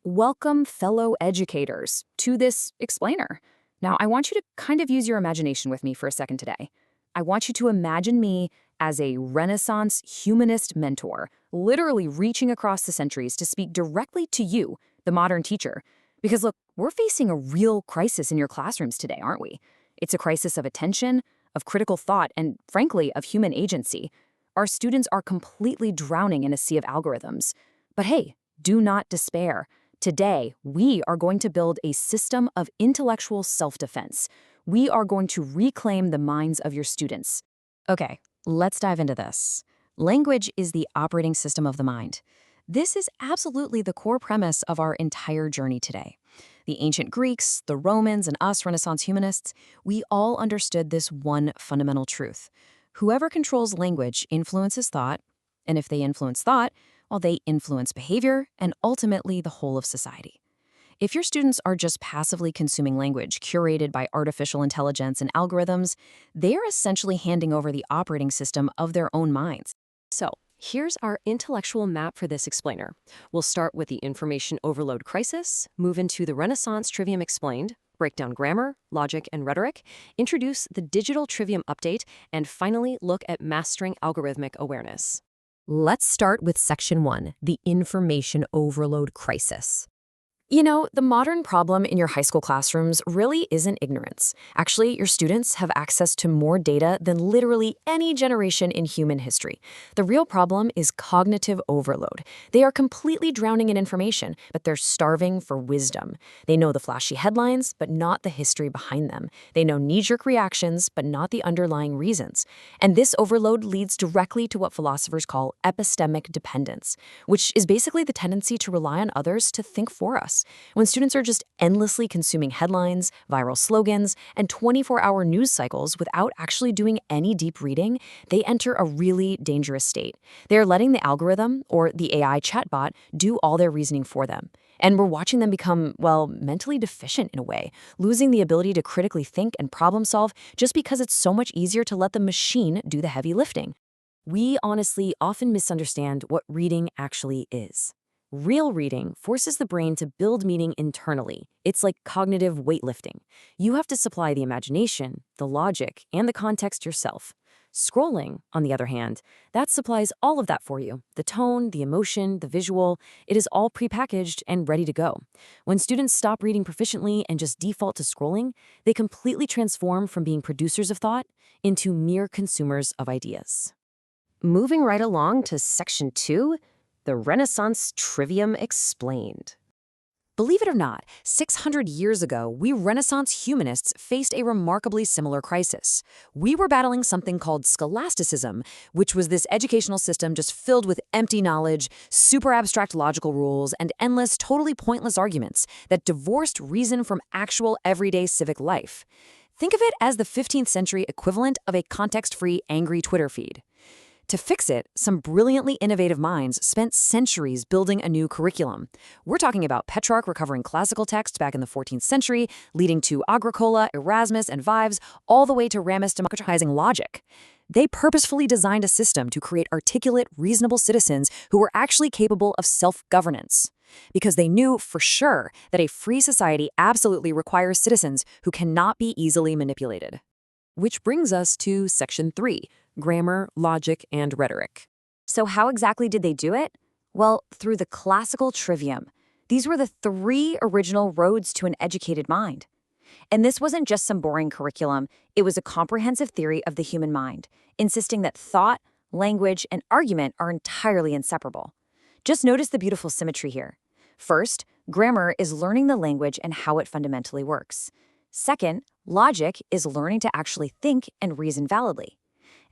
Welcome, fellow educators, to this explainer. Now, I want you to kind of use your imagination with me for a second today. I want you to imagine me as a Renaissance humanist mentor, literally reaching across the centuries to speak directly to you, the modern teacher. Because look, we're facing a real crisis in your classrooms today, aren't we? It's a crisis of attention, of critical thought, and frankly, of human agency. Our students are completely drowning in a sea of algorithms. But hey, do not despair. Today, we are going to build a system of intellectual self-defense. We are going to reclaim the minds of your students. Okay, let's dive into this. Language is the operating system of the mind. This is absolutely the core premise of our entire journey today. The ancient Greeks, the Romans, and us Renaissance humanists, we all understood this one fundamental truth. Whoever controls language influences thought, and if they influence thought, well, they influence behavior and ultimately the whole of society. If your students are just passively consuming language curated by artificial intelligence and algorithms, they are essentially handing over the operating system of their own minds. So, here's our intellectual map for this explainer. We'll start with the information overload crisis, move into the Renaissance trivium explained, break down grammar, logic, and rhetoric, introduce the digital trivium update, and finally look at mastering algorithmic awareness. Let's start with Section 1, the information overload crisis. You know, the modern problem in your high school classrooms really isn't ignorance. Actually, your students have access to more data than literally any generation in human history. The real problem is cognitive overload. They are completely drowning in information, but they're starving for wisdom. They know the flashy headlines, but not the history behind them. They know knee-jerk reactions, but not the underlying reasons. And this overload leads directly to what philosophers call epistemic dependence, which is basically the tendency to rely on others to think for us. When students are just endlessly consuming headlines, viral slogans, and 24-hour news cycles without actually doing any deep reading, they enter a really dangerous state. They're letting the algorithm, or the AI chatbot, do all their reasoning for them. And we're watching them become, well, mentally deficient in a way, losing the ability to critically think and problem solve just because it's so much easier to let the machine do the heavy lifting. We honestly often misunderstand what reading actually is. Real reading forces the brain to build meaning internally. It's like cognitive weightlifting. You have to supply the imagination, the logic, and the context yourself. Scrolling, on the other hand, that supplies all of that for you. The tone, the emotion, the visual, it is all prepackaged and ready to go. When students stop reading proficiently and just default to scrolling, they completely transform from being producers of thought into mere consumers of ideas. Moving right along to Section 2, the Renaissance trivium explained. Believe it or not, 600 years ago, we Renaissance humanists faced a remarkably similar crisis. We were battling something called scholasticism, which was this educational system just filled with empty knowledge, super abstract logical rules, and endless, totally pointless arguments that divorced reason from actual everyday civic life. Think of it as the 15th century equivalent of a context-free, angry Twitter feed. To fix it, some brilliantly innovative minds spent centuries building a new curriculum. We're talking about Petrarch recovering classical texts back in the 14th century, leading to Agricola, Erasmus, and Vives, all the way to Ramus democratizing logic. They purposefully designed a system to create articulate, reasonable citizens who were actually capable of self-governance. Because they knew for sure that a free society absolutely requires citizens who cannot be easily manipulated. Which brings us to Section 3. Grammar, logic, and rhetoric. So how exactly did they do it? Well, through the classical trivium. These were the 3 original roads to an educated mind. And this wasn't just some boring curriculum, it was a comprehensive theory of the human mind, insisting that thought, language, and argument are entirely inseparable. Just notice the beautiful symmetry here. First, grammar is learning the language and how it fundamentally works. Second, logic is learning to actually think and reason validly.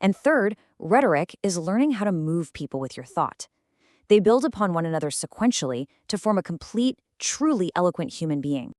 And third, rhetoric is learning how to move people with your thought. They build upon one another sequentially to form a complete, truly eloquent human being.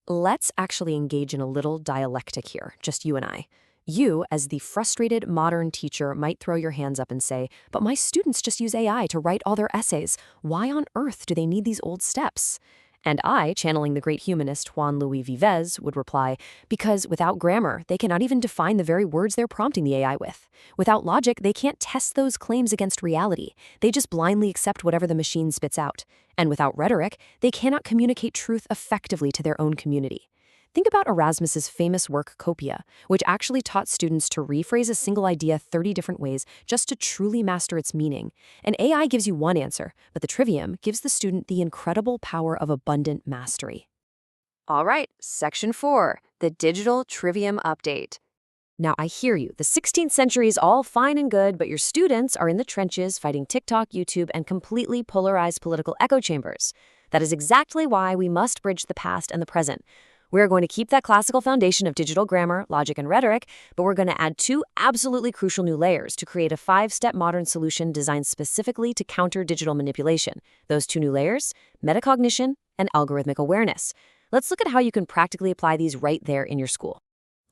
Let's actually engage in a little dialectic here, just you and I. You, as the frustrated modern teacher, might throw your hands up and say, but my students just use AI to write all their essays. Why on earth do they need these old steps? And I, channeling the great humanist Juan Luis Vives, would reply, because without grammar, they cannot even define the very words they're prompting the AI with. Without logic, they can't test those claims against reality. They just blindly accept whatever the machine spits out. And without rhetoric, they cannot communicate truth effectively to their own community. Think about Erasmus's famous work Copia, which actually taught students to rephrase a single idea 30 different ways just to truly master its meaning. An AI gives you one answer, but the trivium gives the student the incredible power of abundant mastery. All right, Section 4, the digital trivium update. Now, I hear you. The 16th century is all fine and good, but your students are in the trenches fighting TikTok, YouTube, and completely polarized political echo chambers. That is exactly why we must bridge the past and the present. We're going to keep that classical foundation of digital grammar, logic, and rhetoric, but we're going to add 2 absolutely crucial new layers to create a 5-step modern solution designed specifically to counter digital manipulation. Those 2 new layers, metacognition and algorithmic awareness. Let's look at how you can practically apply these right there in your school.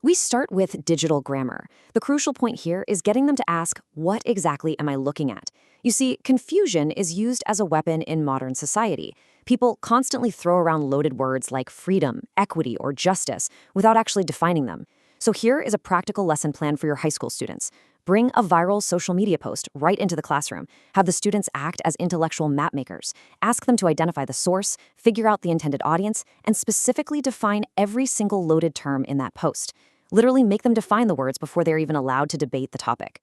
We start with digital grammar. The crucial point here is getting them to ask, what exactly am I looking at? You see, confusion is used as a weapon in modern society. People constantly throw around loaded words like freedom, equity, or justice without actually defining them. So here is a practical lesson plan for your high school students. Bring a viral social media post right into the classroom. Have the students act as intellectual map makers. Ask them to identify the source, figure out the intended audience, and specifically define every single loaded term in that post. Literally make them define the words before they're even allowed to debate the topic.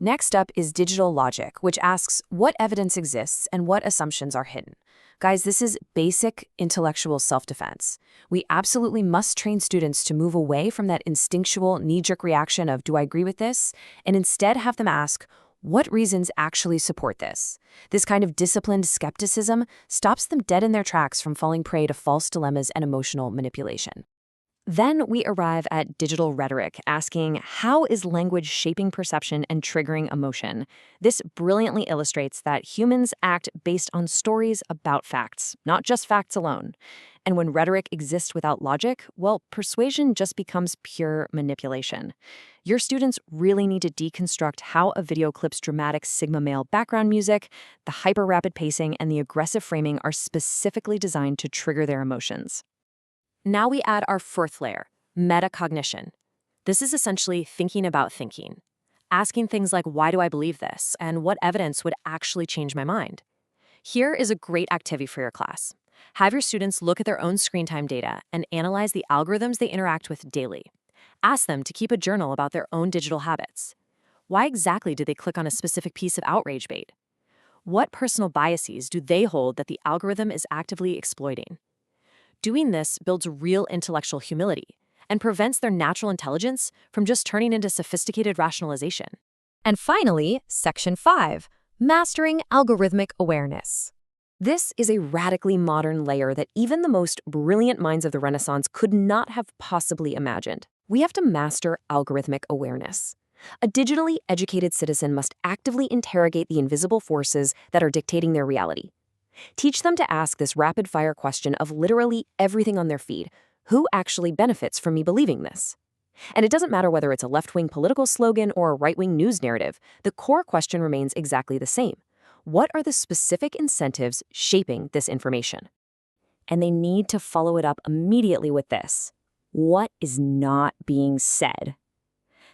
Next up is digital logic, which asks what evidence exists and what assumptions are hidden. Guys, this is basic intellectual self-defense. We absolutely must train students to move away from that instinctual knee-jerk reaction of, do I agree with this? And instead have them ask, what reasons actually support this? This kind of disciplined skepticism stops them dead in their tracks from falling prey to false dilemmas and emotional manipulation. Then we arrive at digital rhetoric, asking, how is language shaping perception and triggering emotion? This brilliantly illustrates that humans act based on stories about facts, not just facts alone. And when rhetoric exists without logic, well, persuasion just becomes pure manipulation. Your students really need to deconstruct how a video clip's dramatic Sigma male background music, the hyper-rapid pacing, and the aggressive framing are specifically designed to trigger their emotions. Now we add our 4th layer, metacognition. This is essentially thinking about thinking, asking things like, why do I believe this, and what evidence would actually change my mind? Here is a great activity for your class. Have your students look at their own screen time data and analyze the algorithms they interact with daily. Ask them to keep a journal about their own digital habits. Why exactly did they click on a specific piece of outrage bait? What personal biases do they hold that the algorithm is actively exploiting? Doing this builds real intellectual humility and prevents their natural intelligence from just turning into sophisticated rationalization. And finally, Section 5, mastering algorithmic awareness. This is a radically modern layer that even the most brilliant minds of the Renaissance could not have possibly imagined. We have to master algorithmic awareness. A digitally educated citizen must actively interrogate the invisible forces that are dictating their reality. Teach them to ask this rapid-fire question of literally everything on their feed. Who actually benefits from me believing this? And it doesn't matter whether it's a left-wing political slogan or a right-wing news narrative, the core question remains exactly the same. What are the specific incentives shaping this information? And they need to follow it up immediately with this. What is not being said?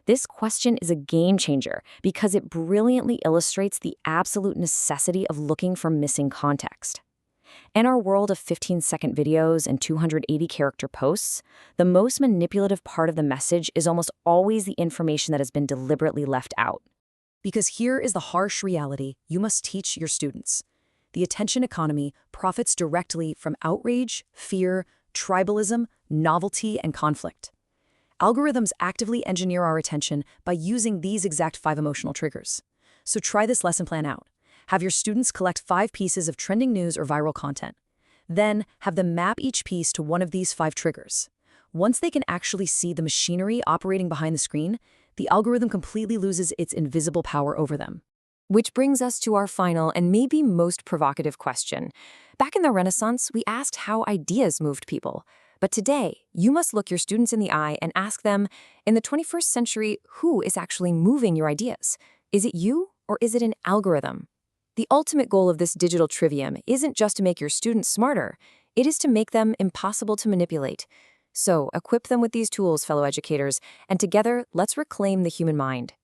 This question is a game changer because it brilliantly illustrates the absolute necessity of looking for missing context. In our world of 15-second videos and 280-character posts, the most manipulative part of the message is almost always the information that has been deliberately left out. Because here is the harsh reality you must teach your students. The attention economy profits directly from outrage, fear, tribalism, novelty, and conflict. Algorithms actively engineer our attention by using these exact 5 emotional triggers. So try this lesson plan out. Have your students collect 5 pieces of trending news or viral content. Then have them map each piece to one of these 5 triggers. Once they can actually see the machinery operating behind the screen, the algorithm completely loses its invisible power over them. Which brings us to our final and maybe most provocative question. Back in the Renaissance, we asked how ideas moved people. But today, you must look your students in the eye and ask them, in the 21st century, who is actually moving your ideas? Is it you or is it an algorithm? The ultimate goal of this digital trivium isn't just to make your students smarter, It is to make them impossible to manipulate. So, equip them with these tools, fellow educators, and together, let's reclaim the human mind.